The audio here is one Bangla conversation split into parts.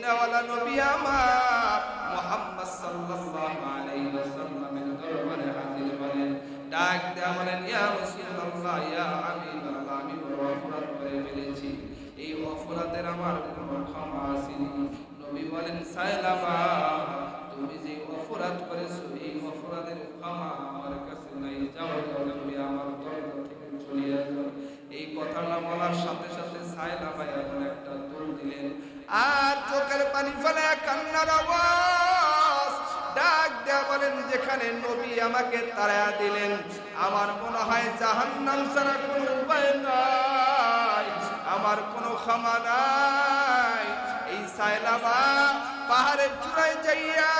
মদিনাওয়ালা নবী আমার মুহাম্মদ সাল্লাল্লাহু আলাইহি ওয়াসাল্লামের দরবারে হাজির হলেন। ডাক দেয়া বলেন, ইয়া রাসূলুল্লাহ, ইয়া হাবিবাল্লাহ, আমি বড় অপরাধ করে ফেলেছি, এই অপরাধের আমার কোনো ক্ষমা আসেনি। নবী বলেন, সায়লাবা, তুমি যে অপরাধ করেছো এই অপরাধের ক্ষমা আমার কাছে নাই, যাও নবী আমার দরবার থেকে চলে যাও। এই কথাটা বলার সাথে সাথে সায়লাবা এমন একটা দৌড় দিলেন আর চোখের পানি ফেলে কান্নার আওয়াজ। ডাক দেয়া বলেন, যেখানে নবী আমাকে তাড়া দিলেন আমার মনে হয় জাহান্নাম ছাড়া কোনো উপায় নাই, আমার কোনো ক্ষমা নাই। এই সায়লাবা পাহাড়ের চূড়ায় যাইয়া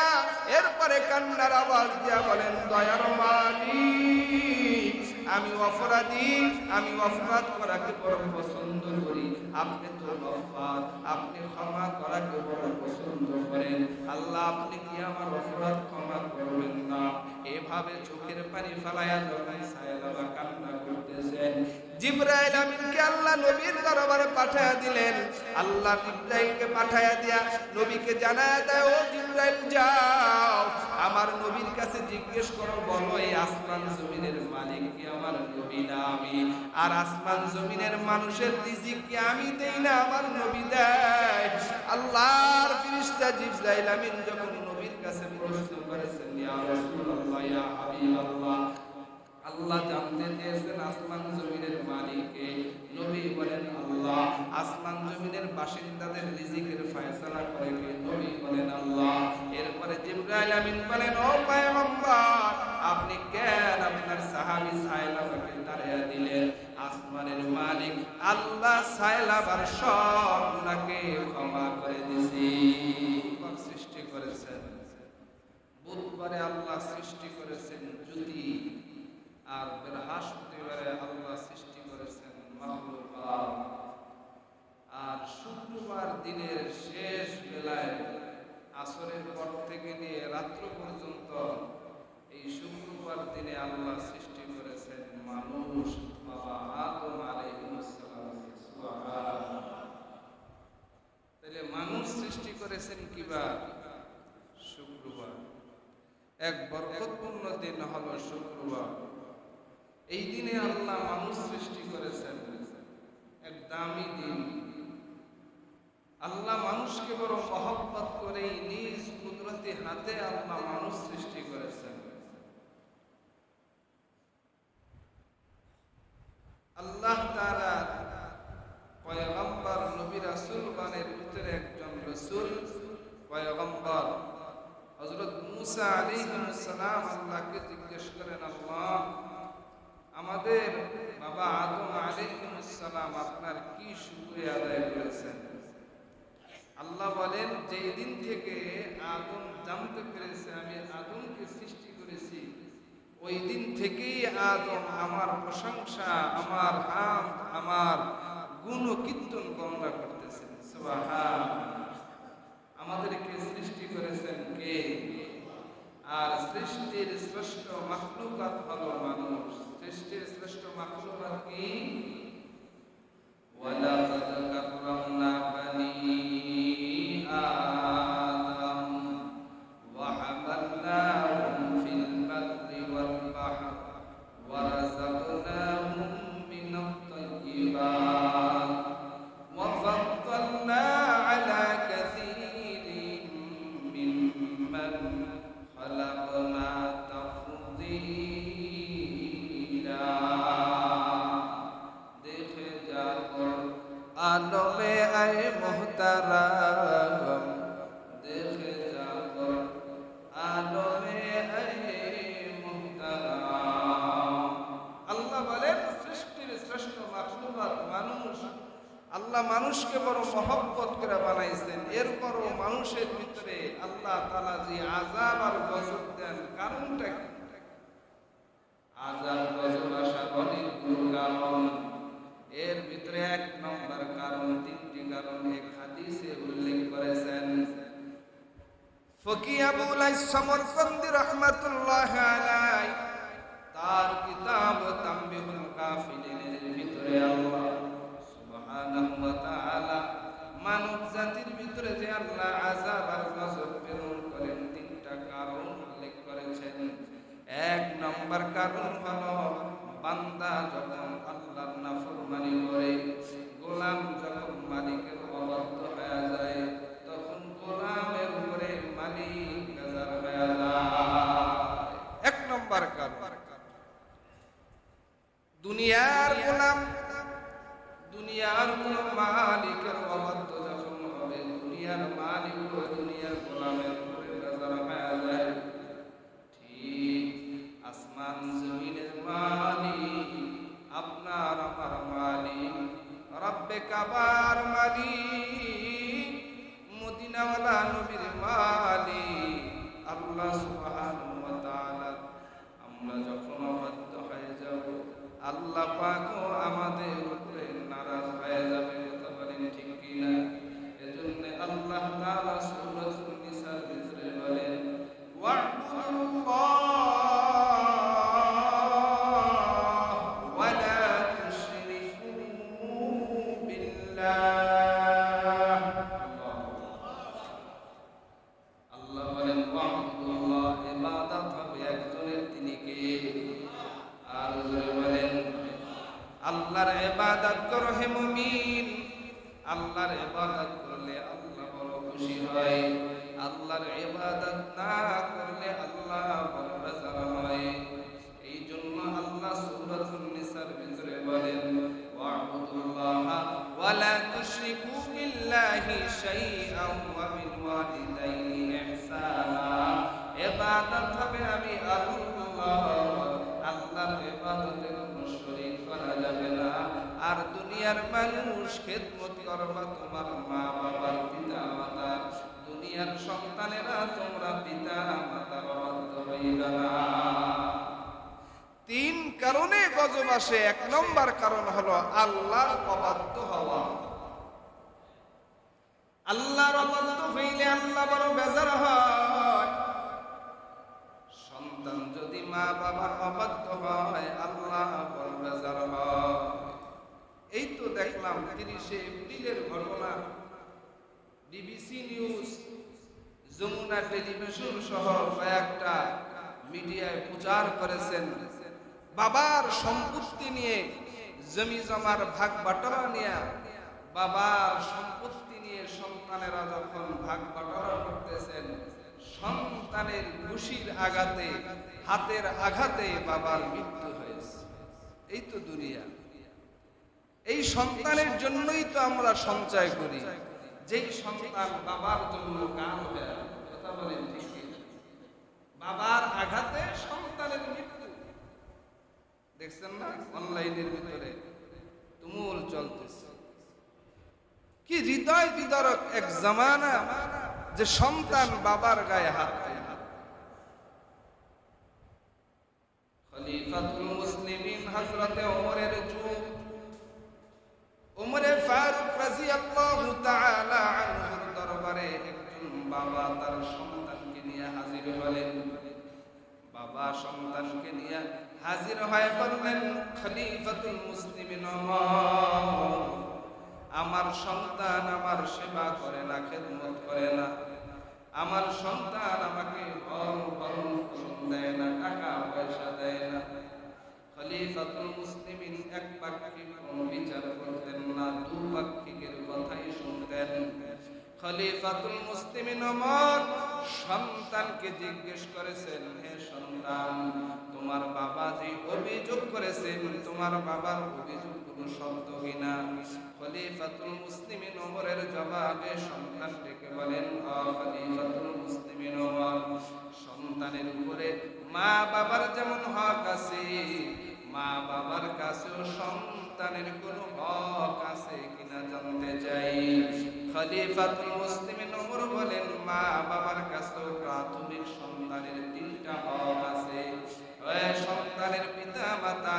এরপরে কান্নার আওয়াজ দিয়া বলেন, দয়ার মালিক, আমি অপরাধী, আমি অপরাধ করাকে বড় পছন্দ করি, আপনি তো গফফার, আপনি ক্ষমা করাকে বড় পছন্দ করেন, আল্লাহ আপনি কি আমার অপরাধ ক্ষমা করবেন না? এভাবে চোখের পানি ফেলায়া যখন সায়লাবা কান্না করতেছেন, জিবরাইল আমিনকে আল্লাহ নবীর দরবারে পাঠায়া দিলেন। আল্লাহ জিবরাইলকে পাঠায়া দিয়া নবীকে জানায়া দেয়, ও জিবরাইল যাও আমার নবীর কাছে জিজ্ঞেস করো, বলো এই আসমান জমিনের মালিক কি আমার নবী না আমি? আর আসমান জমিনের মানুষের রিজিক কি আমি দেই না আমার নবী দেয়? আল্লাহর ফেরেশতা জিবরাইল আমিন যখন নবীর কাছে প্রশ্ন করেছেন, ইয়া রাসূলুল্লাহ, ইয়া হাবিবাল্লাহ, আল্লাহ জানতে চেয়েছেন আসমান জমিনের মালিককে। নবী বলেন আল্লাহ। আসমান জমিনের বাসিন্দাদের রিজিকের ফয়সালা করে কে? নবী বলেন আল্লাহ। এরপরে জিবরাইল আমিন বলেন, ও পয়গম্বর, আপনি কেন আপনার সাহাবী সায়লাবাকে তাড়িয়ে দিলেন? আসমানের মালিক আল্লাহ সায়লাবার সব গুনাহকে ক্ষমা করে দিয়েছি। সৃষ্টি করেছেন বুধবারে, আল্লাহ সৃষ্টি করেছেন জ্যোতি, আর বৃহস্পতিবারে আল্লাহ সৃষ্টি করেছেন মাখলুকাত, আর শুক্রবার দিনের শেষ বেলায় আসরের পর থেকে নিয়ে রাত্র পর্যন্ত এই শুক্রবার দিনে আল্লাহ সৃষ্টি করেছেন মানুষ, বাবা আদম আলাইহিস সালাম। সুবহানাল্লাহ। তাহলে মানুষ সৃষ্টি করেছেন কিবার? শুক্রবার। এক বরকতপূর্ণ দিন হলো শুক্রবার। এই দিনে আল্লাহ মানুষ সৃষ্টি করেছেন, এক দামি দিন। আল্লাহ মানুষকে বড় মহব্বত করে নিজ কুদরতি হাতে আল্লাহ মানুষ সৃষ্টি করেছেন। আল্লাহ তাআলা পয়গম্বর নবী রাসূলগণের ভিতরে একজন রাসূল পয়গম্বর হযরত মূসা আলাইহিস সালাম আল্লাহকে জিজ্ঞেস করেন, আল্লাহ আমাদের বাবা আদম আলাইহিস সালাম আপনার কি শুকরিয়া আদায় করেছেন? আল্লাহ বলেন, যেই দিন থেকে আদম জানতে পেরেছে আমি আদমকে সৃষ্টি করেছি, ওই দিন থেকেই আদম আমার প্রশংসা, আমার হামদ, আমার গুণ ও কীর্তন বর্ণনা করতেছেন। সুবহানাল্লাহ। আমাদেরকে সৃষ্টি করেছেন কে? আর সৃষ্টির শ্রেষ্ঠ মাখলুকাত হলো মানুষ। সৃষ্টির শ্রেষ্ঠ মাখলুকাত কি? ওয়ালাকাদ কাররামনা বানি আদম ওয়া হামালনাহুম ফিল বাররি ওয়াল বাহর ওয়া রাযাকনাহুম মিনাত তাইয়্যিবাত ওয়া ফাদ্দালনা আলা কাসীরিন মিম্মান খালাকনা তাফদীলা। দেখে যা कुरान में आए मोहतरम देखे जा कुरान में आए मोहतरम। আল্লাহ বলেন সৃষ্টির শ্রেষ্ঠ মাখলুকাত মানুষ। আল্লাহ মানুষকে বড় মহব্বত করে বানাইছেন, এরপরও মানুষের ভিতরে আল্লাহ তাআলা যে আযাব আর গজব দেন কারণটা কি? আযাব গজব আসার অনেকগুলো কারণ, এর ভিতরে এক নম্বর কারণ, তিনটি কারণ এক হাদিসে উল্লেখ করেছেন ফকি আবুল সমরকন্দি রাহমাতুল্লাহ আলাইহি তার কিতাব তামবিহুল কাফিলিনের ভিতরে আল্লাহ সুবহানাহু ওয়া তাআলা মানব জাতির ভিতরে ভিতরে যে আল্লাহ আযাব আর গজব প্রেরণ করেন তিনটা কারণ উল্লেখ করেছেন। এক নম্বর কারণ হলো বান্দা যখন আল্লাহর নাফরমানি করে, গোলাম যখন মালিকের অবাধ্য হয়ে যায়, তখন গোলামের উপরে মালিক নাজার হয়ে যায়। এক নম্বর কারণ। দুনিয়ার গোলাম, দুনিয়ার কোন মালিকের অবাধ্য যখন হবে, দুনিয়ার মালিক ও দুনিয়ার গোলামের উপরে নাজার হয়ে যায়। ঠিক আসমান জমিনের মালিক, আপনার আমার মালিক, রব্বে কাবার মালিক, মদিনাওয়ালা নবীর মালিক আল্লাহ সুবহানাহু ওয়া তাআলা, আমরা যখন অবাধ্য হয়ে যাব, আল্লাহ পাকও আমাদের উপরে নারাজ হয়ে যাবে। কথা বলেন ঠিক কিনা? এজন্য আল্লাহ তাআলা সূরাতুন নিসার ভিতরে বলেন, ওয়া'বুদুল্লাহ ওয়া লা তুশরিকু বিল্লাহ। আল্লাহ বলেন ওয়া'বুদুল্লাহ, ইবাদত হবে একজনের, তিনি কে? আর বলেন আল্লাহর ইবাদত করো হে মুমিন। আল্লাহর ইবাদত করলে আল্লাহ বড় খুশি হয়, আল্লাহর ইবাদত না করলে আল্লাহ বড় বেজার হয়। এই জন্য আল্লাহ সূরাতুন নিসার ভিতরে বলেন, ওয়া'বুদুল্লাহ ওয়া লা তুশরিকু বিল্লাহি শাইআন ওয়া বিল ওয়ালিদাইনি ইহসানা। ইবাদত হবে আমি আল্লাহ, আল্লাহর ইবাদতে কোনো শরীক করা যাবে না। আর দুনিয়ার মানুষ খেদমত করবা তোমার মা বাবার, পিতা মাতার। দুনিয়ার সন্তানেরা তোমরা পিতা মাতার অবাধ্য হইবা না। তিন কারণে গজব আসে। এক নম্বর কারণ হলো আল্লাহর অবাধ্য হওয়া। আল্লাহর অবাধ্য হইলে আল্লাহ বড় বেজার হয়। সন্তান যদি মা বাবার অবাধ্য হয়, আল্লাহ বড় বেজার হয়। এই তো দেখলাম 30শে এপ্রিলের ঘটনা, বিবিসি নিউজ, যমুনা টেলিভিশন সহ কয়েকটা মিডিয়ায় প্রচার করেছেন। বাবার সম্পত্তি নিয়ে, জমি জমার ভাগ বাটোয়ারা নিয়ে, বাবার সম্পত্তি নিয়ে সন্তানেরা যখন ভাগ বাটোয়ারা করতেছেন, সন্তানের ঘুষির আঘাতে, হাতের আঘাতে বাবার মৃত্যু হয়েছে। এই তো দুনিয়া। এই সন্তানের জন্যই তো আমরা সঞ্চয় করি, যেই সন্তান বাবার জন্য গান দেয়। কথা বলেন ঠিক কিনা? বাবার আঘাতে সন্তানের মৃত্যু। দেখছেন না অনলাইনের ভিতরে তুমুল চলতেছে। কি হৃদয় বিদারক এক জামানা, যে সন্তান বাবার গায়ে হাত দেয়। খলিফাতুল মুসলিমিন হযরতে ওমরের যুগ, ওমরে ফারুক রাদিয়াল্লাহু তাআলা আনহুর দরবারে একজন বাবা তার সন্তানকে নিয়ে হাজির হলেন। বাবা সন্তানকে নিয়ে হাজির হয়ে বললেন, খলিফাতুল মুসলিমিন ওমর, আমার সন্তান আমার সেবা করে না, খেদমত করে না। আমার সন্তান আমাকে ভরণ দেয় না, টাকা পয়সা দেয় না। খলিফাতুল মুসলিমিন এক পাক্ষিক কোনো বিচার করতেন না, দুপাক্ষিকের কথাই শুনতেন। খলিফাতুল মুসলিমিন ওমর সন্তানকে জিজ্ঞেস করেছেন, হে সন্তান, তোমার বাবা যে অভিযোগ করেছেন, তোমার বাবার অভিযোগ কোনো সত্য কিনা? খলিফাতুল মুসলিমিন ওমরের জবাবে সন্তান ডেকে বলেন, খলিফাতুল মুসলিমিন ওমর, সন্তানের উপরে মা বাবার যেমন হক আছে, মা বাবার কাছেও সন্তানের কোনো হক আছে কিনা জানতে চাই। খলিফাতুল মুসলিমিন ওমর বলেন, মা বাবার কাছেও প্রাথমিক সন্তানের 3টা হক আছে। সন্তানের পিতা মাতা,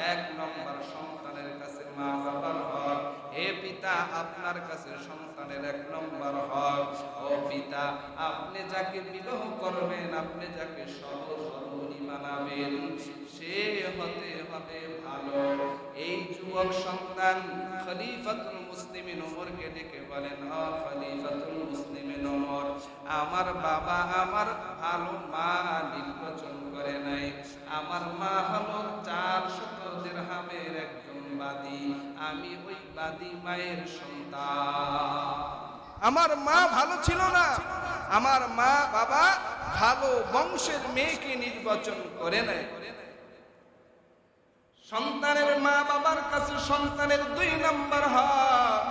1 নম্বর সন্তানের কাছে মা বাবার হক। হে পিতা, আপনার কাছে সন্তানের 1 নম্বর হক। ও পিতা, আপনি যাকে বিবাহ করবেন, আপনি যাকে সহধর্মিণী বানাবেন, সে হতে হবে ভালো। এই যুবক সন্তান খলিফাতুল মুসলিমিন ওমরকে ডেকে বলেন, ও খলিফাতুল মুসলিমিন ওমর, আমার বাবা আমার ভালো মা নির্বাচন করে নাই। আমার মা হলো 400 দিরহামের একজন বাদী, আমি ওই বাদী মায়ের সন্তান। আমার মা ভালো ছিল না, আমার মা বাবা ভালো বংশের মেয়েকে নির্বাচন করে নাই। সন্তানের মা বাবার কাছে সন্তানের 2 নম্বর হক,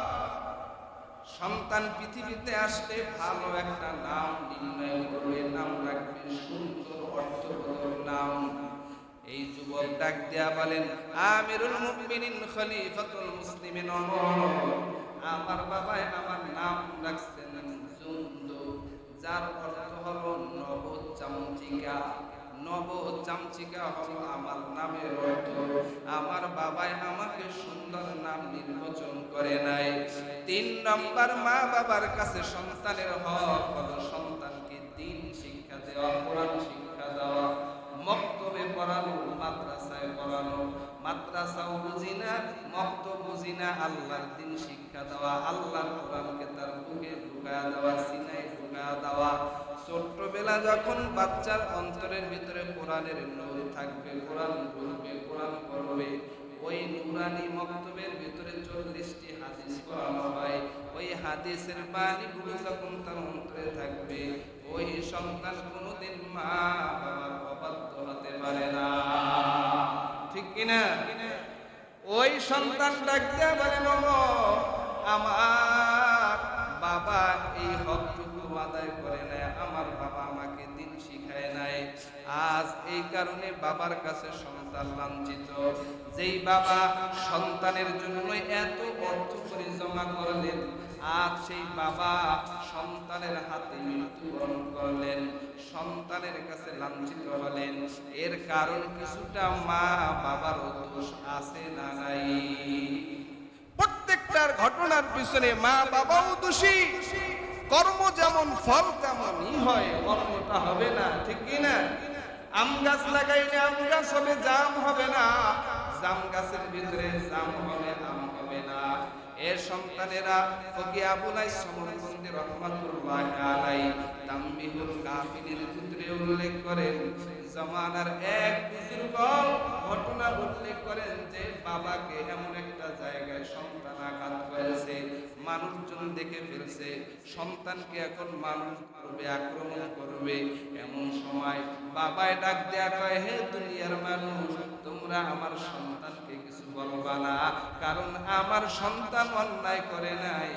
সন্তান পৃথিবীতে আসলে ভালো একটা নাম নির্ণয় করবে, নাম রাখবে সুন্দর অর্থবোধক নাম। এই যুবক ডাক দিয়া বলেন, আমিরুল মুমিনিন খলিফাতুল মুসলিমিন ওমর, আমার বাবাই আমার নাম রাখছেন জুন্দু, যার অর্থ হলো নবচামচিকা। নবচামচিকা হলো আমার নামের অর্থ। আমার বাবাই আমাকে সুন্দর নাম নির্বাচন করে নাই। 3 নম্বর মা বাবার কাছে সন্তানের হক হলো সন্তানকে দ্বীন শিক্ষা দেওয়া, কোরআন শিক্ষা দেওয়া, মক্তবে পড়ানো, মাদ্রাসায় পড়ানো। মাদ্রাসাও বুঝি না, মক্তব বুঝি না, আল্লাহর দ্বীন শিক্ষা দেওয়া, আল্লাহর কোরআনকে তার বুকে ঢুকায়া দেওয়া, সিনায় ঢুকায়া দেওয়া। ছোট্টবেলা যখন বাচ্চার অন্তরের ভিতরে কোরআনের নূর থাকবে, কোরআন বলবে, কোরআন পড়বে, ওই নুরানি মক্তবের ভিতরে 40টি হাদিস পড়ানো হয়। ওই হাদিসের বাণীগুলো যখন তার অন্তরে থাকবে, ওই সন্তান কোনোদিন মা বাবার অবাধ্য হতে পারে না। ঠিক কিনা? ওই সন্তান ডাক দিয়া বলেন, আমার বাবা এই হকটুকু আদায় করে নাই, আমার বাবা আমাকে দ্বীন শিখায় নাই। আজ এই কারণে বাবার কাছে সন্তান লাঞ্ছিত। যেই বাবা সন্তানের জন্য এত অর্থ করে জমা করলেন, আজ সেই বাবা সন্তানের হাতে মৃত্যুবরণ করলেন, সন্তানের কাছে লাঞ্ছিত হলেন। এর কারণ কিছুটা মা বাবার দোষ আছে না নাই? প্রত্যেকটার ঘটনার পিছনে মা বাবাও দোষী। কর্ম যেমন ফল তেমনই হয়, কর্মটা হবে না। ঠিক কিনা? আম গাছ লাগাইলে আম গাছ হবে, জাম হবে না। জাম গাছের ভিতরে জাম হবে, আম হবে না। এর সন্তানেরা ফকি আবুল আইস সমরকন্দি রাহমাতুল্লাহ আলাইহি তামবিহুল কাফিরের ভিতরে উল্লেখ করেন, জামানার এক বুজুর্গ ঘটনা উল্লেখ করেন যে বাবাকে এমন একটা জায়গায় সন্তান আঘাত করেছে, মানুষজন দেখে ফেলছে, সন্তানকে এখন মানুষ করবে, আক্রমণ করবে। এমন সময় বাবায় ডাক দেয়া কয়, হে দুনিয়ার মানুষ, তোমরা আমার সন্তানকে কিছু বলবা না, কারণ আমার সন্তান অন্যায় করে নাই।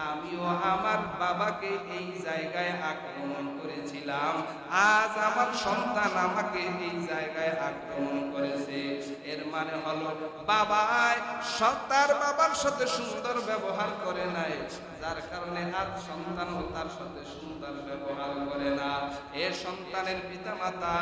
আমিও আমার বাবাকে এই জায়গায় আক্রমণ করেছিলাম, আজ আমার সন্তান আমাকে এই জায়গায় আক্রমণ করেছে। এর মানে হলো বাবায় তার বাবার সাথে সুন্দর ব্যবহার করে নাই, যার কারণে আজ সন্তানও তার সাথে সুন্দর ব্যবহার করে না। এ সন্তানের পিতামাতা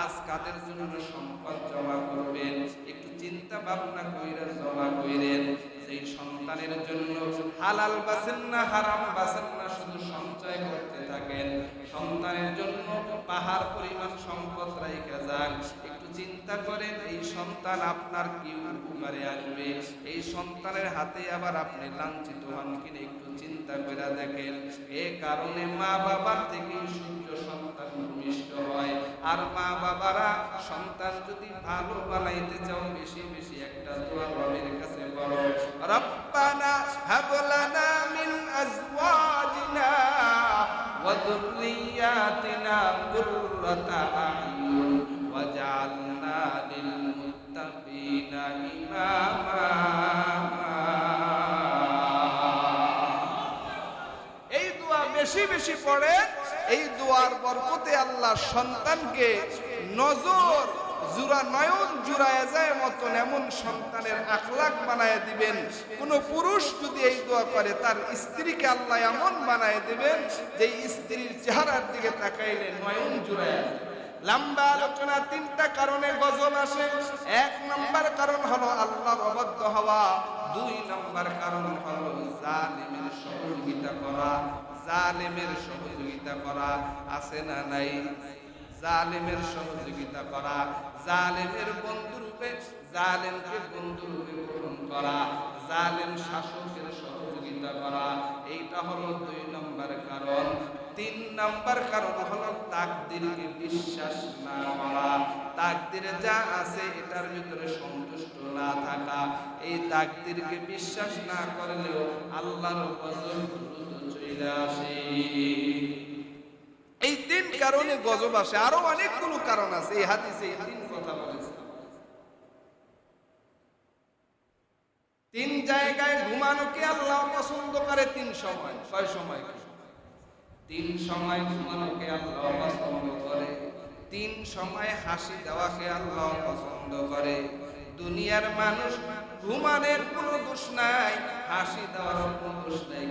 আজ কাদের জন্য সম্পদ জমা করবেন, একটু চিন্তা ভাবনা কইরা জমা কইরেন। সেই সন্তানের জন্য হালাল বাছেন না, হারাম বাছেন না, শুধু সঞ্চয় করতে থাকেন। সন্তানের জন্য পাহাড় পরিমাণ সম্পদ রাইখা যান। একটু চিন্তা করেন, এই সন্তান আপনার কি উপকারে আসবে? এই সন্তানের হাতে আবার আপনি লাঞ্ছিত হন কিনা একটু চিন্তা করে দেখেন। এ কারণে মা বাবার থেকে সূর্য সন্তান ভূমিষ্ঠ হয়। আর মা বাবারা সন্তান যদি ভালো বানাইতে চাও, বেশি বেশি একটা দোয়া রবের কাছে বলো, রব্বানা হাব লানা মিন আজওয়াজিনা ওয়া যুররিয়াতিনা কুররাতা আ'ইউন ওয়াজআলনা লিল মুত্তাকিনা ইমামা। এই দোয়া বেশি বেশি পড়ে। এই দোয়ার বরকতে আল্লাহ সন্তানকে নজর জুরা নয়ন জুড়ায় যায় মতন এমন সন্তানের আখলাক বানায় দিবেন। কোন পুরুষ যদি এই দোয়া করে, তার স্ত্রীকে আল্লাহ এমন বানায় দিবেন যে স্ত্রীর চেহারার দিকে তাকাইলে নয়ন জুড়ায়। লম্বা আলোচনা, 3টা কারণে গজব আসে। 1 নম্বর কারণ হলো আল্লাহর অবাধ্য হওয়া। 2 নম্বর কারণ হলো জালিমের সহযোগিতা করা। জালিমের সহযোগিতা করা আছে না নাই? জালিমের সহযোগিতা করা, জালিমের বন্ধুরূপে, জালিমকে বন্ধুরূপে গ্রহণ করা, জালিম শাসকের সহযোগিতা করা, এইটা হলো 2 নম্বর কারণ। 3 নম্বর কারণ হলো তাকদীরকে বিশ্বাস না করা, তাকদীরে যা আছে এটার ভিতরে সন্তুষ্ট না থাকা। এই তাকদীরকে বিশ্বাস না করলেও আল্লাহর গজব দ্রুত চলে আসে। এই 3 কারণে গজব আসে। আরো অনেকগুলো কারণ আছে, এই হাদিসে এই 3 কথা বলেছে। 3 জায়গায় ঘুমানোকে আল্লাহ পছন্দ করে, 3 সময়। কয় সময়? 3 সময় ঘুমানোকে আল্লাহ পছন্দ করে, 3 সময় হাসি দেওয়াকে আল্লাহ পছন্দ করে। দুনিয়ার মানুষ ঘুমানোর কোনো দোষ নাই, হাসি দেওয়ার কোনো দোষ নাই,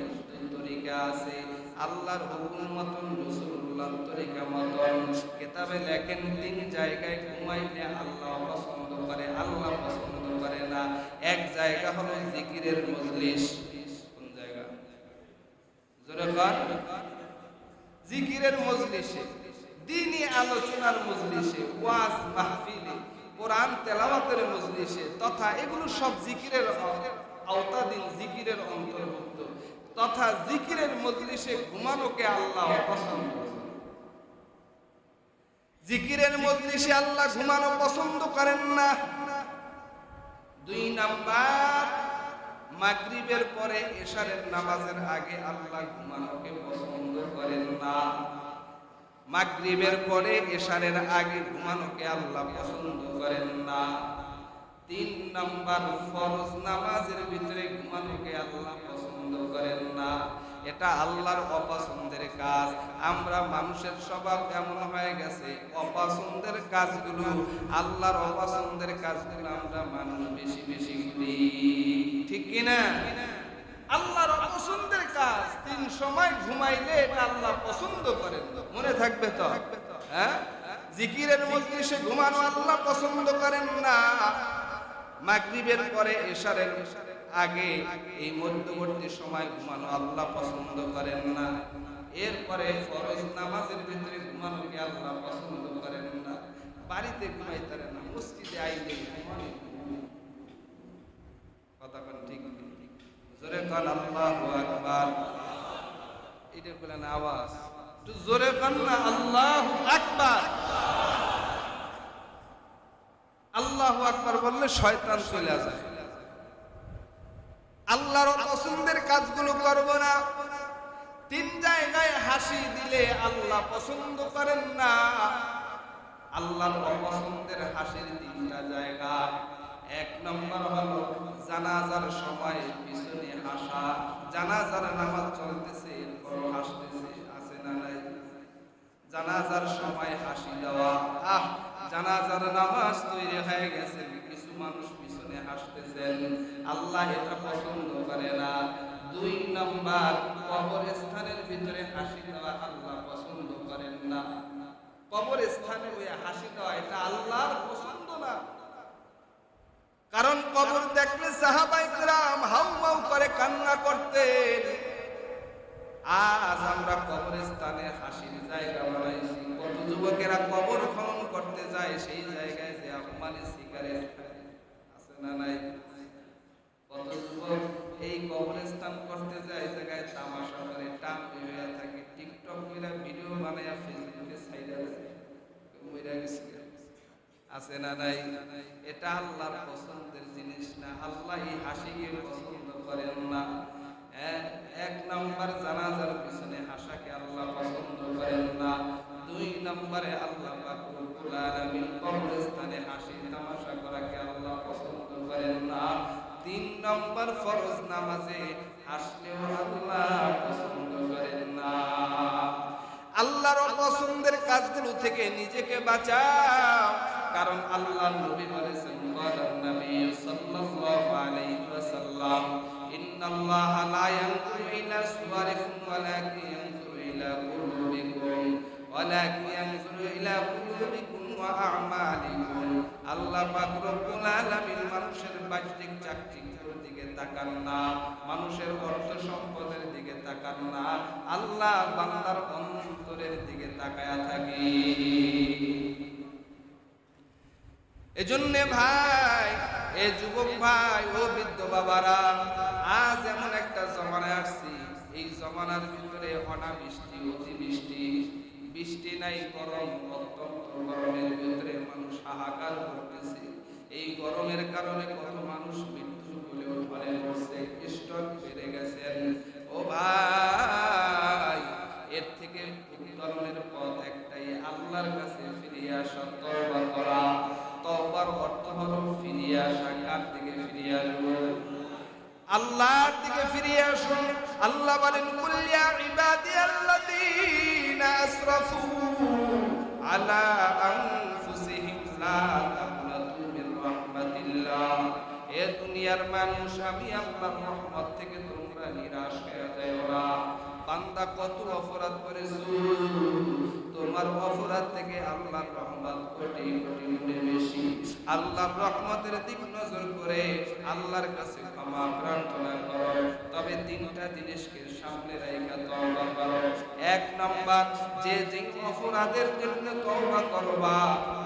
তরিকা আছে। আল্লাহর হুকুম মতন, রাসূলুল্লাহর তরিকা মতন কিতাবে লেখেন 3 জায়গায় ঘুমাইলে আল্লাহ পছন্দ করে, আল্লাহ পছন্দ করে না। এক জায়গা হলো জিকিরের মজলিস। কোন জায়গা? জোরে বল। জিকিরের মজলিসে, দ্বীনি আলোচনার মজলিসে, ওয়াজ মাহফিলে, কোরআন তেলাওয়াতের মজলিসে, তথা এগুলো সব জিকিরের আওতাধীন, জিকিরের অন্তর্ভুক্ত। তথা জিকিরের মজলিসে ঘুমানোকে আল্লাহ পছন্দ করেন। জিকিরের মজলিসে আল্লাহ ঘুমানো পছন্দ করেন না। 2 নাম্বার, মাগরিবের পরে এশারের নামাজের আগে আল্লাহ ঘুমানোকে পছন্দ করেন না। মাগরিবের পরে এশারের আগে ঘুমানোকে আল্লাহ পছন্দ করেন না। 3 নাম্বার, ফরজ নামাজের ভিতরে ঘুমানোকে আল্লাহ পছন্দ করেন না। এটা আল্লাহর অপছন্দের কাজ। আমরা মানুষের স্বভাব এমন হয়ে গেছে, অপছন্দের কাজগুলো, আল্লাহর অপছন্দের কাজগুলো আমরা মানুষ বেশি বেশি করি, ঠিক কি না? আল্লাহর অপছন্দের কাজ 3 সময় ঘুমাইলে এটা আল্লাহ পছন্দ করেন। মনে থাকবে তো? হ্যাঁ, জিকিরের মজলিসে ঘুমানো আল্লাহ পছন্দ করেন না। মাগরিবের পরে এশারের আগে এই মধ্যবর্তী সময় ঘুমানো আল্লাহ পছন্দ করেন না। এরপরে ফরজ নামাজের ভিতরে ঘুমানোকে আল্লাহ পছন্দ করেন না। বাড়িতে ঘুমাইতে না, মসজিদে আইলে ঘুমানো। কথা কোন ঠিক? জোরে কোন আল্লাহু আকবার। এটা বলেন আওয়াজ একটু জোরে কোন না, আল্লাহু আকবার। আল্লাহু আকবার বললে শয়তান চলে যায়। আল্লাহর পছন্দের কাজগুলো করব না। 3 জায়গায় হাসি দিলে আল্লাহ পছন্দ করেন না। আল্লাহর অপছন্দের হাসির 3টা জায়গা। 1 নম্বর হলো জানাজার সময় পিছনে হাসা। জানাজার নামাজ চলতেছে, এরপর হাসতেছে, আছে না নাই? জানাজার সময় হাসি দেওয়া। জানাজার নামাজ তৈরি হয়ে গেছে, কিছু মানুষ পিছনে হাসতেছেন, আল্লাহ এটা পছন্দ করে না। 2 নম্বর, কবরস্থানের ভিতরে হাসি দেওয়া আল্লাহ পছন্দ করেন না। কবরস্থানে ওই হাসি দেওয়া এটা আল্লাহর পছন্দ না। কারণ কবর দেখলে সাহাবায়ে কেরাম হাউমাউ করে কান্না করতেন। আজ আমরা কবরস্থানে হাসির জায়গা বানাইছি। কত যুবকেরা কবর খনন করতে যায়, সেই জায়গায় যে মানে সিগারেট খায়, আছে না নাই? কত যুবক এই কবরস্থান করতে যায়, জায়গায় তামাশা করে, টান হয়ে থাকে, টিকটক করে ভিডিও বানায় ফেসবুকে ছাইড়া দেয়, মইরা গেছে, আছে না নাই? এটা আল্লাহর পছন্দের জিনিস না। আল্লাহ এই হাসিকে পছন্দ করেন না। 1 নম্বর, জানাজার পিছনে হাসাকে আল্লাহ পছন্দ করেন না। 2 নম্বরে আল্লাহ পাক রব্বুল আলামিন কবরস্থানে হাসি তামাশা করাকে আল্লাহ পছন্দ করেন না। 3 নম্বর, ফরজ নামাজে হাসলেও আল্লাহ পছন্দ করেন না। আল্লাহর অপছন্দের কাজগুলো থেকে নিজেকে বাঁচাও। কারণ আল্লাহর নবী বলেছেন, বলেন নবী সাল্লাল্লাহু আলাইহি ওয়াসাল্লাম, ইন্নাল্লাহা লা ইয়ানজুরু ইলা সুওয়ারিকুম ওয়ালাকিন ইয়ানজুরু ইলা কুলুবিকুম ওয়ালাকিন ইয়ানজুরু ইলা কুলুবিকুম ওয়া আ'মালিকুম। আল্লাহ পাক রব্বুল আলামিন মানুষের বাহ্যিক চাকচিক্যের দিকে তাকান না, মানুষের অর্থ সম্পদের দিকে তাকান না, আল্লাহ বান্দার অন্তরের দিকে তাকায়া থাকে। এজন্য ভাই এ যুবক ভাই ও বৃদ্ধ বাবারা, আজ এমন একটা জমানায় আসছি, এই জমানার ভিতরে অনাবৃষ্টি, অতিবৃষ্টি, বৃষ্টি নাই, গরম, অত্যন্ত গরমের ভিতরে মানুষ হাহাকার করতেছে। এই গরমের কারণে কত মানুষ মৃত্যু হলেও ঘরে বসে স্ট্রোক বেড়ে গেছেন। ও ভাই, এর থেকে উত্তরণের পথ একটাই, আল্লাহর কাছে ফিরে আসা, তওবা করা। তওবার অর্থ হলো ফিরে আসা। কার দিকে ফিরে আসবো? আল্লাহর দিকে ফিরে আসো। আল্লাহ বলেন, কুল ইয়া ইবাদিয়াল্লাযীনা আসরাফু আলা আনফুসিহিম লা তাকনাতু মির রাহমাতিল্লাহ। এ দুনিয়ার মানুষ, আমি আল্লাহর রহমত থেকে তোমরা নিরাশ হয়ে যাও না। বান্দা কত অপরাধ করেছো, তোমার অপরাধ থেকে আল্লাহর রহমত কোটি কোটি গুণে বেশি। আল্লাহর রহমতের দিক নজর করে আল্লাহর কাছে ক্ষমা প্রার্থনা করো। তবে তিনটা জিনিসকে সামনে রেখে তওবা করো। এক নাম্বার, যে অপরাধের জন্য তওবা করবা,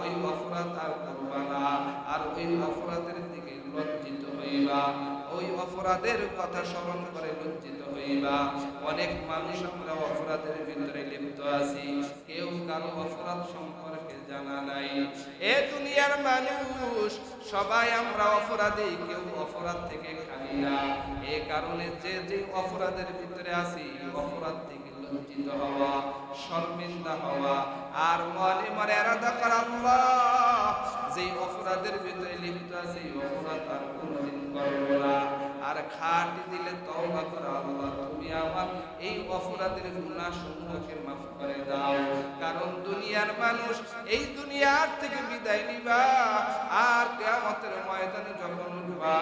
ওই অপরাধ আর করবা না, আর ওই অপরাধের দিকে লজ্জিত হইবা, ওই অপরাধের কথা স্মরণ করে লজ্জিত হইবা। অনেক মানুষ আমরা অপরাধের ভিতরে লিপ্ত আছি, কেউ কারো অপরাধ সম্পর্কে জানা নাই। এ দুনিয়ার মানুষ সবাই আমরা অপরাধী, কেউ অপরাধ থেকে খালি না। এ কারণে যে অপরাধের ভিতরে আছি, অপরাধ থেকে লজ্জিত হওয়া, শর্মিন্দা হওয়া, আর মনে মনে এরাদা করা, আল্লাহ যে অপরাধের ভিতরে লিপ্ত আছে, অপরাধ আর কোনদিন করব না। আর খাটি দিলে তওবা করা, আল্লাহ তুমি আমার এই অপরাধের গুনাহ সমূহকে মাফ করে দাও। কারণ দুনিয়ার মানুষ এই দুনিয়ার থেকে বিদায় নিবা, আর কিয়ামতের ময়দানে যখন উঠবা,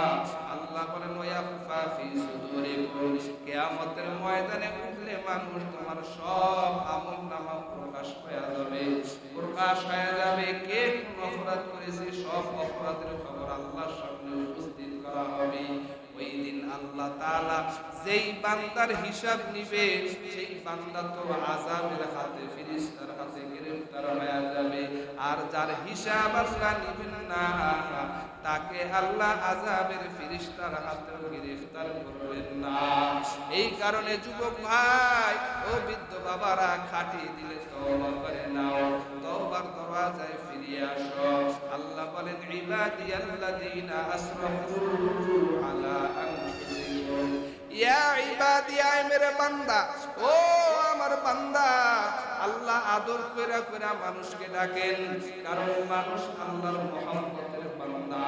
আল্লাহ বলেন ওয়ায়াফা ফি সুদুরিকুম, কিয়ামতের ময়দানে উঠলে মানুষ তোমার সব আমলনামা প্রকাশ হয়ে যাবে, প্রকাশ হয়ে যাবে। কে কোন অপরাধ করেছে, সব অপরাধের খবর আল্লাহর সামনে উপস্থিত করা হবে। ওই দিন আল্লাহ তাআলা যেই বান্দার হিসাব নিবে, সেই বান্দা তো আযাবের হাতে, ফেরেশতার হাতে গ্রেফতার হয়ে যাবে। আর যার হিসাব আল্লাহ নিবেন না, তাকে আল্লাহ আযাবের ফেরেশতার হাতে গ্রেফতার করবেন না। এই কারণে যুবক ভাই ও বৃদ্ধ বাবারা, খাটি দিলে তওবা করে নাও, তওবার দরওয়াজায় ফিরে আসো। আল্লাহ বলেন, ইবাদিয়াল্লাযীনা আসরাফু আলা আনফুসিহিম, ইয়া ইবাদি, আয় মেরে বান্দা, ও আমার বান্দা। আল্লাহ আদর কইরা কইরা মানুষকে ডাকেন, কারণ মানুষ আল্লাহর মহব্বতের বান্দা।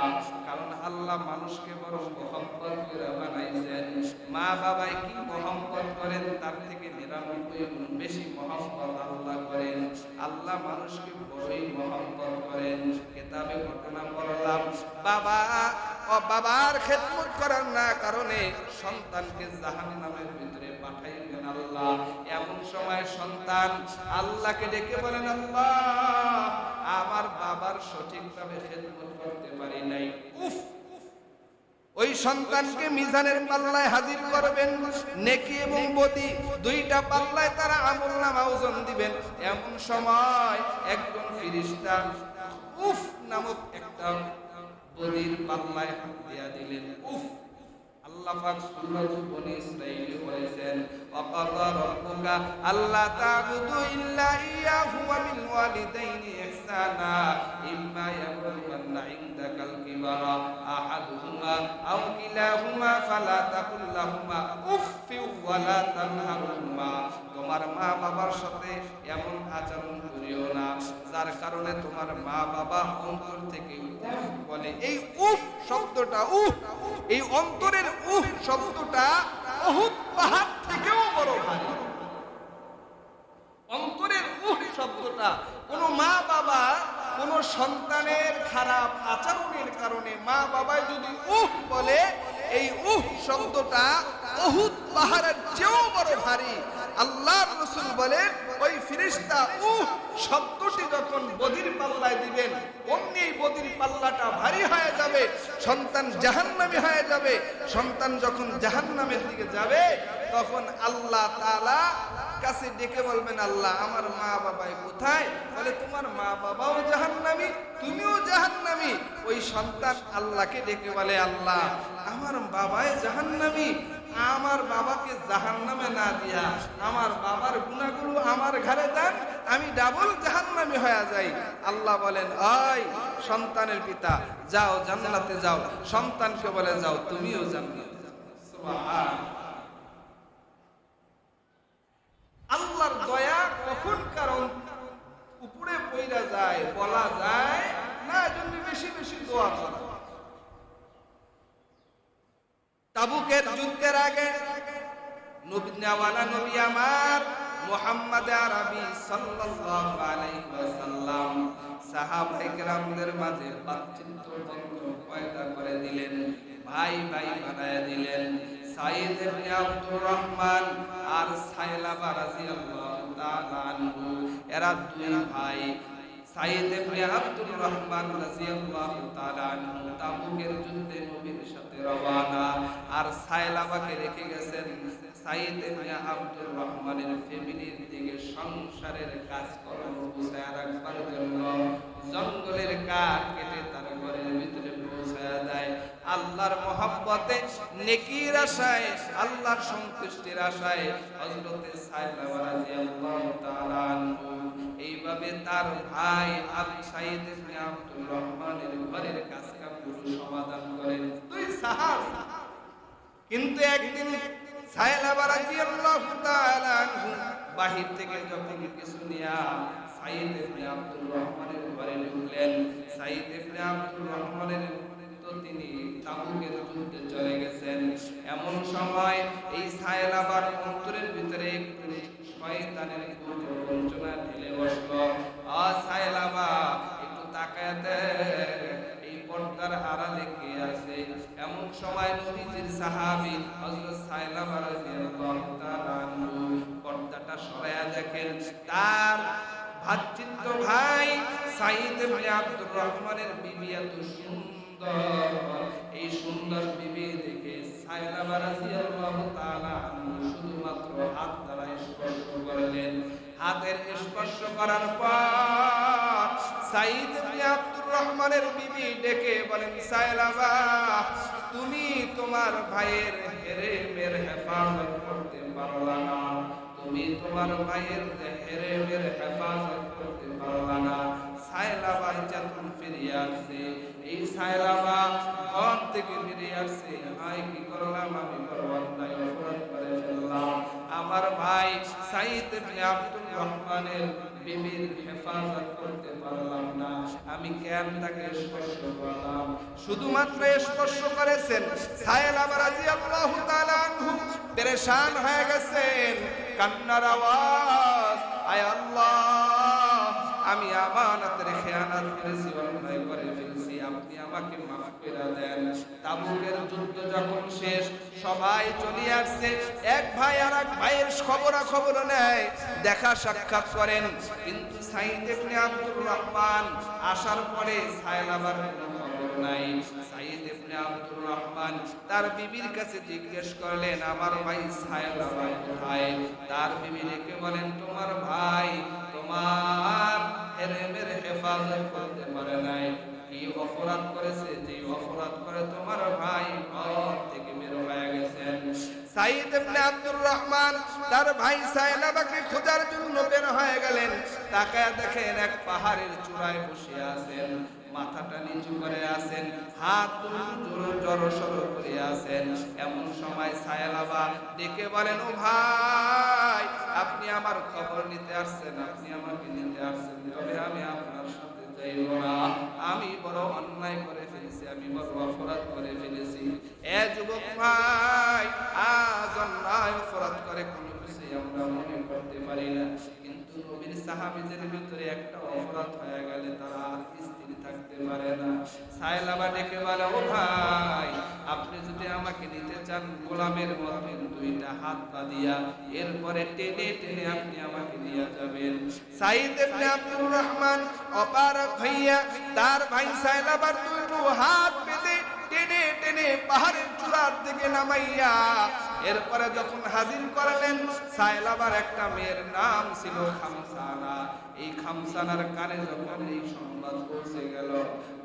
কারণ আল্লাহ মানুষকে বড় মহব্বত করে বানাইছেন। মা বাবাই কি মহব্বত করেন, তার থেকে 99 গুণ বেশি মহব্বত আল্লাহ করেন। আল্লাহ মানুষকে বড়ই মহব্বত করেন। কিতাবে ঘটনা পড়লাম, বাবার খেদমত করার না কারণে সন্তানকে জাহান্নামের ভিতরে পাঠাইবেন আল্লাহ। এমন সময় সন্তান আল্লাহকে ডেকে বলেন, আল্লাহ আমার বাবার সঠিকভাবে খেদমত করতে পারি নাই। উফ, ওই সন্তানকে মিজানের পাল্লায় হাজির করবেন, নেকি এবং বদি দুইটা পাল্লায় তারা আমলনামা ওজন দিবেন। এমন সময় একজন ফেরেশতা উফ নামক একটা বদির পাল্লায় হাত দিয়া দিলেন। উফ, আল্লাহ পাক সূরা বনী ইসরাঈলে বলেছেন, ওয়াকাযা রাব্বুকা আল্লা তা'বুদু ইল্লা ইয়াহু ওয়া বিল ওয়ালিদাইনি ইহসানা ইম্মা ইয়াবলুগান্না ইনদাকাল কিবারা আহাদুহুমা আও কিলাহুমা ফালা তাকুল লাহুমা উফফি ওয়া লা তানহারহুমা। তোমার মা বাবার সাথে এমন আচরণ করিও না যার কারণে তোমার মা বাবা অন্তর থেকে উফ বলে। এই উফ শব্দটা, উফ, এই অন্তরের উফ শব্দটা উহুদ পাহাড় থেকেও বড় ভারী। অন্তরের উফ শব্দটা, কোন মা বাবা কোন সন্তানের খারাপ আচরণের কারণে মা বাবা যদি উফ বলে, এই উফ শব্দটা উহুদ পাহাড়ের চেয়েও বড় ভারী। আল্লাহর রাসূল বলেন, ওই ফেরেশতা উফ শব্দটি যখন বদির পাল্লায় দিবেন, অমনি বদির পাল্লাটা ভারী হয়ে যাবে, সন্তান জাহান্নামী হয়ে যাবে। সন্তান যখন জাহান্নামের দিকে যাবে, তখন আল্লাহ তাআলা কাছে ডেকে বলবেন, আল্লাহ আমার মা বাবা কোথায়? বলে তোমার মা বাবাও জাহান্নামী, তুমিও জাহান্নামী। ওই সন্তান আল্লাহকে ডেকে বলে, আল্লাহ আমার বাবাই জাহান্নামী, আমার বাবাকে জাহান্নামে না দিয়া আমার বাবার গুনাহগুলো আমার ঘাড়ে দেন, আমি ডাবল জাহান্নামী হয়ে যাই। আল্লাহ বলেন, ওই সন্তানের পিতা যাও জান্নাতে যাও। সন্তানকে বলে, যাও তুমিও জান্নাতে যাও। সুবহান। আল্লাহর দয়া কখন কারণ উপরে পইরা যায় বলা যায় না, এজন্য বেশি বেশি দোয়া করা। তাবুকের যুদ্ধের আগে নবীওয়ালা নবী আমার মুহাম্মদ আরবি সাল্লাল্লাহু আলাইহি ওয়াসাল্লাম সাহাবায়ে কেরামদের মাঝে বাতচিত্র বন্ধ পয়দা করে দিলেন, ভাই ভাই বানায়া দিলেন। সাইদ ইবনে আব্দুর রহমান আর সাইলাবা রাদিয়াল্লাহু তাআলা আনহু, এরা দুই ভাই। সাইদ ইবনে আব্দুর রহমান রাদিয়াল্লাহু তাআলা আনহু তাবুকের যুদ্ধে নবীর সাথে রওনা, আর সাইলাবাকে রেখে গেছেন সাইদ ইবনে আব্দুর রহমানের ফ্যামিলির দিকে সংসারের কাজ করানো বুঝায় রাখবার জন্য জঙ্গলের কাঠ কেটে তার ঘরের ভিতরে পৌঁছায় দেয়। আল্লাহর মহব্বতে, নেকির আশায়, আল্লাহর সন্তুষ্টির আশায় হযরতে সাইলাবা রাদিয়াল্লাহু তাআলা আনহু এইভাবে তার ভাই আবু সাইদ ইবনে আব্দুর রহমানের ঘরের কাজকামগুলো সমাধান করেন। দুই সাহাবী। কিন্তু একদিন সাইলাবা রাদিয়াল্লাহু তাআলা আনহু বাহির থেকে যখন কিছু নিয়া সাইদ ইবনে আব্দুর রহমানের ঘরে ঢুকলেন, সাইদ ইবনে আব্দুর রহমানের তো তিনি তাবুকের যুদ্ধে চলে গেছেন। এমন সময় এই সাইলাবার অন্তরের ভিতরে একটু শয়তানের বঞ্চনা ঢেলে বসলো। সাইলাবা একটু তাকায় দেখ, এই পর্দার আড়ালে কে আছে? এমন সময় নবীজির সাহাবী হযরত সাইলাবা রাদিয়াল্লাহু তাআলা আনহু পর্দাটা সরায়া দেখেন, তার ভাতৃত্ব ভাই সাইদ ইবনে আব্দুর রহমানের বিবি এত সুন্দর। এই সুন্দর বিবি দেখে সাইলাবা রাদিয়াল্লাহু তাআলা আনহু শুধুমাত্র হাত দ্বারা স্পর্শ করলেন। হাতের স্পর্শ করার পর সাইদ ইবনে আব্দুর রহমানের বিবি ডেকে বলেন, সাইলাবা তুমি তোমার ভাইয়ের হেরেমের হেফাজত করতে পারলা না, তুমি তোমার ভাইয়ের হেরেমের হেফাজত করতে পারলা না। সাইলাবা যখন ফিরে আসছে, এই সাইলাবা ঘর থেকে ফিরে আসছে, ভাই কি করলাম, আমি বড় অন্যায় অপরাধ করে ফেললাম। আমার ভাই সাইদ ইবনে আব্দুর রহমানের বিবির হেফাজত করতে পারলাম না, আমি কেন তাকে স্পর্শ করলাম? শুধুমাত্র স্পর্শ করেছেন। সাইলাবা রাদিয়াল্লাহু তাআলা আনহু পেরেশান হয়ে গেছেন, কান্নার আওয়াজ, আয় আল্লাহ আমি আমানতের খেয়ানত করেছি, অন্যায় করে ফেলেছি, আপনি আমাকে মাফ করে দেন। তাবুকের যুদ্ধ যখন শেষ, সবাই চলে আসছে, এক ভাই আর এক ভাইয়ের খবর নেয়, দেখা সাক্ষাৎ করেন। কিন্তু সাইদ ইবনে আব্দুর রহমান আসার পরে সাইলাবার কোনো খবর নাই। সাইদ ইবনে আব্দুর রহমান তার বিবির কাছে জিজ্ঞেস করলেন, আমার ভাই সাইলাবা কোথায়? তার বিবি ডেকে বলেন, তোমার ভাই তোমার হেরেমের হেফাজত করতে পারে নাই। কি অপরাধ করেছে? যে অপরাধ করে তোমার ভাই ঘর থেকে বের হয়ে গেছেন। সাইদ ইবনে আব্দুর রহমান তার ভাই সাইলাবাকে খোঁজার জন্য বের হয়ে গেলেন। তাকায় দেখেন এক পাহাড়ের চূড়ায় বসে আছেন, মাথাটা নিচু করে আছেন, হাত জড়সড় করে আছেন। এমন সময় সাইলাবা ডেকে বলেন, ও ভাই আপনি আমার খবর নিতে আসছেন, আপনি আমাকে নিতে আসছেন, তবে আমি আপনার সাথে যাইব না, আমি বড় অন্যায় করে ফেলেছি, আমি বড় অপরাধ করে ফেলেছি। এ যুবক ভাই, আজ অন্যায় অপরাধ করে কোনো কিছু আমরা মনে করতে পারি না, কিন্তু নবীর সাহাবীদের ভিতরে একটা অপরাধ হয়ে গেলে তারা আর স্থির থাকতে পারে না। সাইলাবা ডেকে বলে, ও ভাই আপনি যদি আমাকে নিতে চান, গোলামের মতো দুইটা হাত বাঁধিয়া এরপরে টেনে টেনে আপনি আমাকে নিয়ে যাবেন। সাইদ ইবনে আব্দুর রহমান অপারগ হইয়া তার ভাই সাইলাবার দুটো হাত বেঁধে টেনে টেনে পাহাড়ের চূড়ার দিকে নামাইয়া এরপরে যখন হাজির করলেন, সায়লাবার একটা মেয়ের নাম ছিল খামসানা। এই খামসানার কানে যখন এই সংবাদ পৌঁছে গেল,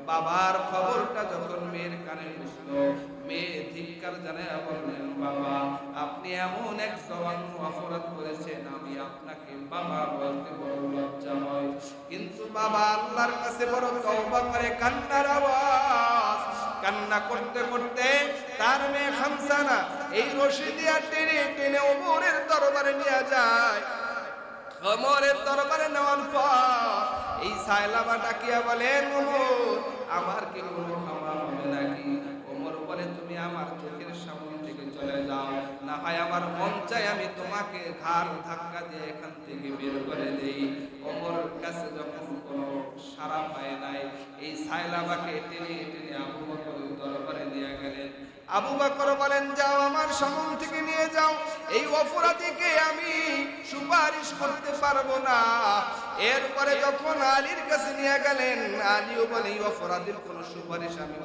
বাবার খবরটা যখন মেয়ের কানে পৌঁছলো, মেয়ে ধিক্কার জানায় বললেন, বাবা আপনি এমন এক জঘন্য অপরাধ করেছেন, আমি আপনাকে বাবা বলতে বড় লজ্জা হয়। কিন্তু বাবা আল্লাহর কাছে বড় তওবা করে কান্নার আওয়াজ, কান্না করতে করতে তার মেয়ে খামসানা এই রশি দিয়া টেনে টেনে ওমরের দরবারে নিয়ে যায়। ওমরের দরবারে নেওয়ার পর এই সায়লাবা ডাকিয়া বলেন, ওমর আমার কি কোনো ক্ষমা হবে নাকি? ওমর বলে, তুমি আমার চোখের সামনে থেকে চলে যাও, না হয় আমার মন চাই আমি তোমাকে ঘাড় ধাক্কা দিয়ে এখান থেকে বের করে দেই। ওমর কাছে যখন কোনো সাড়া পায় নাই, এই সায়লাবাকে টেনে টেনে আবু বকরের দরবারে নিয়ে গেলেন। আবু বকর বলেন, যাও আমার সামনে থেকে নিয়ে যাও, এই অপরাধীকে আমি সুপারিশ করতে পারবো না। এরপরে যখন আলীর কাছে নিয়ে গেলেন, আলীও বলে, এই অপরাধীর কোনো সুপারিশ আমি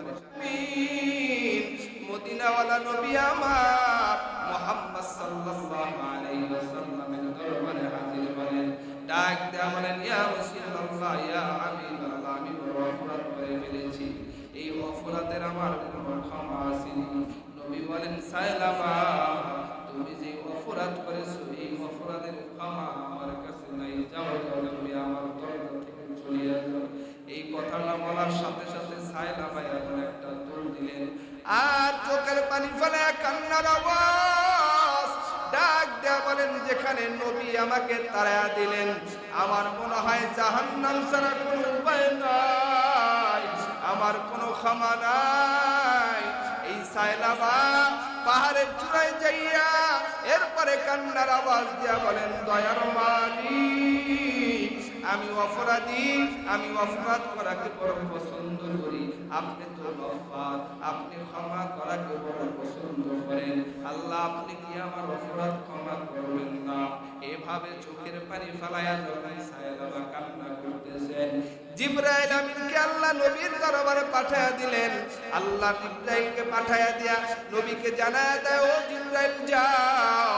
মদিনাওয়ালা নবী আমার মুহাম্মদ সাল্লাল্লাহু আলাইহি ওয়াসাল্লামের দরবারে হাজির হলেন। ডাক দেয়া বলেন, ইয়া রাসূলুল্লাহ, ইয়া হাবিবাল্লাহ, আমি বড় অপরাধ করে ফেলেছি, এই অপরাধের আমার কোনো ক্ষমা আসেনি। নবী বলেন, সায়লাবা তুমি যে অপরাধ করেছো, এই অপরাধের ক্ষমা আমার কাছে নাই, যাও যাও নবী আমার দরবার থেকে চলে যাও। এই কথাটা বলার সাথে সাথে সায়লাবা এমন একটা দৌড় দিলেন, আর চোখের পানি ফেলে কান্নার আওয়াজ, ডাক দেয়া বলেন, যেখানে নবী আমাকে তাড়া দিলেন, আমার মনে হয় জাহান্নাম ছাড়া কোনো উপায় নাই, আমার কোনো ক্ষমা নাই। এই সায়লাবা পাহাড়ের চূড়ায় যাইয়া এরপরে কান্নার আওয়াজ দিয়া বলেন, দয়ার মালিক, আমি অপরাধী, আমি অপরাধ করাকে বড় পছন্দ করি, আপনি তো গফফার, আপনি ক্ষমা করাকে বড় পছন্দ করেন, আল্লাহ আপনি কি আমার অপরাধ ক্ষমা করবেন না? এভাবে চোখের পানি ফেলায়া যখন সায়লাবা কান্না করতেছেন, জিবরাইল আমিনকে আল্লাহ নবীর দরবারে পাঠায়া দিলেন। আল্লাহ জিবরাইলকে পাঠায়া দিয়া নবীকে জানায়া দেয়, ও জিবরাইল যাও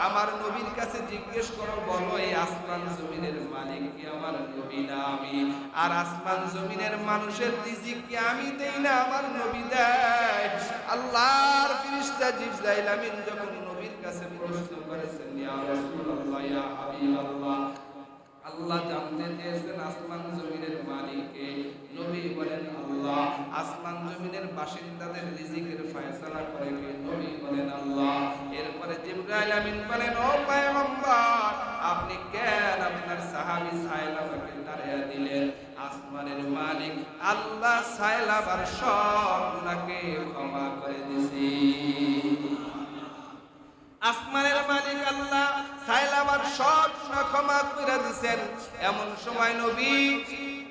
আমার নবীর কাছে জিজ্ঞেস করো, বলো এই আসমান জমিনের মালিক কি আমার নবী না আমি? আর আসমান জমিনের মানুষের রিজিক কি আমি দেই না আমার নবী দেয়? আল্লাহর ফেরেশতা জিবরাইল আমিন যখন নবীর কাছে প্রশ্ন করেছেন, ইয়া রাসূলুল্লাহ, ইয়া হাবিবাল্লাহ, আল্লাহ জানতে চেয়েছেন আসমান জমিনের মালিক কে? নবী বলেন, আল্লাহ। আসমান জমিনের বাসিন্দাদের রিজিকের ফয়সালা করে কে? নবী বলেন, আল্লাহ। এরপরে জিবরাইল আমিন বলেন, ও পয়গম্বর, আপনি কেন আপনার সাহাবী সায়লাবাকে তাড়িয়ে দিলেন? আসমানের মালিক আল্লাহ সায়লাবার সব গুনাহকে ক্ষমা করে দিয়েছে। আসমানের মালিক আল্লাহ সায়লাবার সব গুনাহ ক্ষমা করে দিবেন। এমন সময় নবী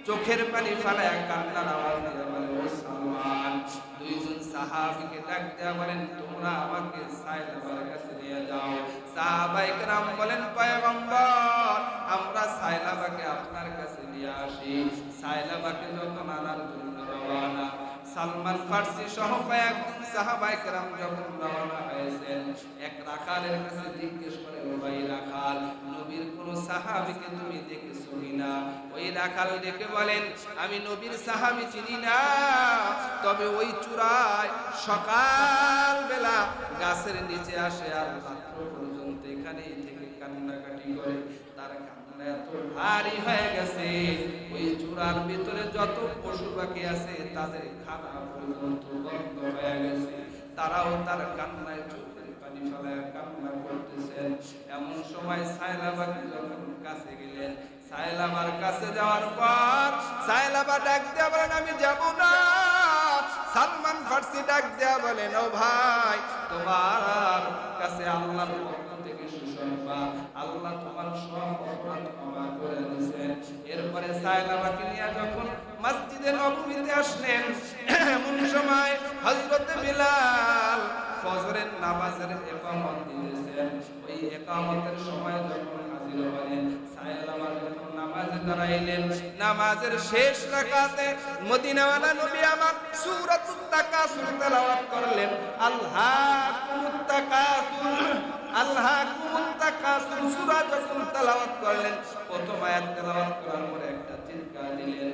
চোখের পানি ফেলায় কান্নার আওয়াজ দিয়ে বলেন, ও সালমান, দুইজন সাহাবীকে ডাক দেয়া বলেন, তোমরা আমাকে সায়লাবার কাছে নিয়ে যাও। সাহাবায়ে কেরাম বলেন, পয়গম্বর, আমরা সায়লাবাকে আপনার কাছে নিয়ে আসি। সায়লাবাকে যখন আনার জন্য রওনা, সালমান ফারসি সহ কয়েকজন সাহাবায়ে কেরাম যখন রওনা হয়েছেন, এক রাখালের কাছে জিজ্ঞেস করে, ও ভাই রাখাল, নবীর কোন সাহাবীকে তুমি দেখেছো কিনা? ওই রাখাল ডেকে বলেন, আমি নবীর সাহাবী চিনি না, তবে ওই চূড়ায় সকাল বেলা গাছের নিচে আসে আর রাত্র পর্যন্ত এখানে থেকে কান্নাকাটি করে, তার কান্না এত ভারী হয়ে গেছে, ওই চূড়ার ভিতরে যত পশু পাখি আছে তাদের খানা পর্যন্ত বন্ধ হয়ে গেছে, তারাও তার কান্নায় চোখের পানি ফেলায় কান্না করতেছেন। এমন সময় সায়লাবাকে যখন কাছে গেলেন, সায়লাবার কাছে যাওয়ার পর সায়লাবা ডাক দেয়া বলেন, আমি যাব না। সালমান ফারসি ডাক দেয়া বলেন, ও ভাই, তোমার কাছে আল্লাহর পক্ষ থেকে সুসংবাদ, আল্লাহ তোমার সব অপরাধ ক্ষমা করে দিয়েছেন। এরপরে সায়লাবাকে নিয়ে যখন মসজিদে নববীতে আসলেন, এমন সময় হযরত বিলাল ফজরের নামাজের ইকামত দিতেছেন। ওই ইকামতের সময় যখন হাজির হলেন, সায়লাবা যখন নামাজে দাঁড়াইলেন। নামাজের শেষ রাকাতে মদিনাওয়ালা নবী আমার সূরাতুত তাকাসুর তেলাওয়াত করলেন। আল্লাহকুমুত তাকাসুর, আল্লাহকুমুত তাকাসুর সূরা যখন তেলাওয়াত করলেন, প্রথম আয়াত তেলাওয়াত করার পরে একটা চিৎকার দিলেন,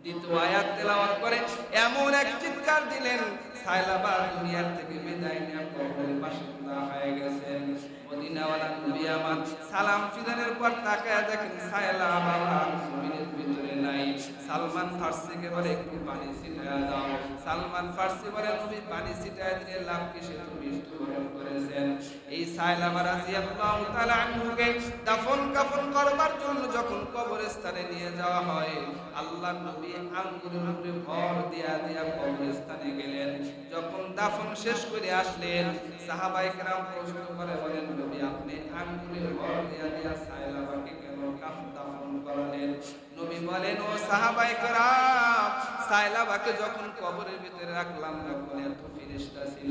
দ্বিতীয় আয়াত তেলাওয়াত করে এমন এক চিৎকার দিলেন, সায়লাবা দুনিয়ার থেকে বিদায় নিয়ে কবরের পাশে খোদা হয়ে গেছেন। মদিনাওয়ালা নবী আমার সালাম ফিরানোর পর তাকায় দেখেন সায়লাবা জমিনের ভিতরে নাই। সালমান ফার্সিকে বলে একটু পানি ছিটায়া দাও। সালমান ফার্সি বলে নবী পানি ছিটায় দিলে লাভ কিসে, তুমি মৃত্যুবরণ করেছেন। এই সায়লাবা রাদিয়াল্লাহু তাআলা আনহুকে দাফন কাফন করবার জন্য যখন কবরস্থানে নিয়ে যাওয়া হয়, আল্লাহর নবী আঙ্গুলের উপরে ভর দিয়া দিয়া কবরস্থানে গেলেন। যখন দাফন শেষ করে আসলেন, সাহাবায়ে কেরাম প্রশ্ন করে বলেন, নবী আপনি আঙ্গুলের ভর দিয়া দিয়া সায়লাবাকে কেন দাফন করলেন? নবী বলেন, ও সাহাবায়ে কেরাম, সায়লাবাকে যখন কবরের ভিতরে রাখলাম তখন এত ফেরেশতা ছিল,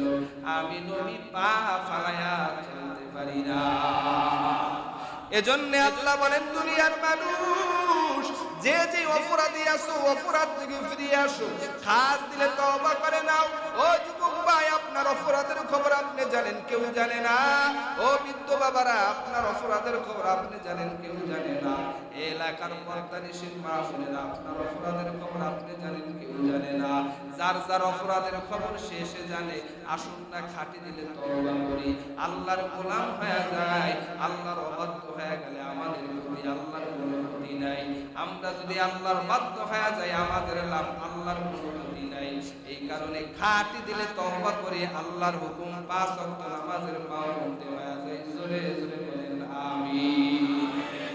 আমি নবী পা ফালায়া চলতে পারি না। এজন্য আল্লাহ বলেন, দুনিয়ার মানুষ যে যে অপরাধী আছো অপরাধ থেকে ফিরে আসো, খাস দিলে তওবা করে নাও। ও যুবক ভাই, আপনার অপরাধের খবর আপনি জানেন, কেউ জানে না। ও বৃদ্ধ বাবারা, আপনার অপরাধের খবর আপনি জানেন, কেউ জানে না। এলাকার পর্দানিশীল মা বোনেরা, আপনার অপরাধের খবর আপনি জানেন, কেউ জানে না। যার যার অপরাধের খবর সে এসে জানে। আসুন না খাঁটি দিলে তওবা করি, আল্লাহর গোলাম হয়ে যায়। আল্লাহর অবাধ্য হয়ে গেলে আমাদের প্রতি আল্লাহর কোনো ক্ষতি নাই। আমরা যদি আল্লাহর বাধ্য হয়ে যাই আমাদের লাভ, আল্লাহর কোনো ক্ষতি নাই। এই কারণে খাঁটি দিলে তওবা করি, আল্লাহর হুকুম 5 ওয়াক্ত নামাজের পাবন্দ হয়ে যায়। জোরে জোরে বলেন আমিন।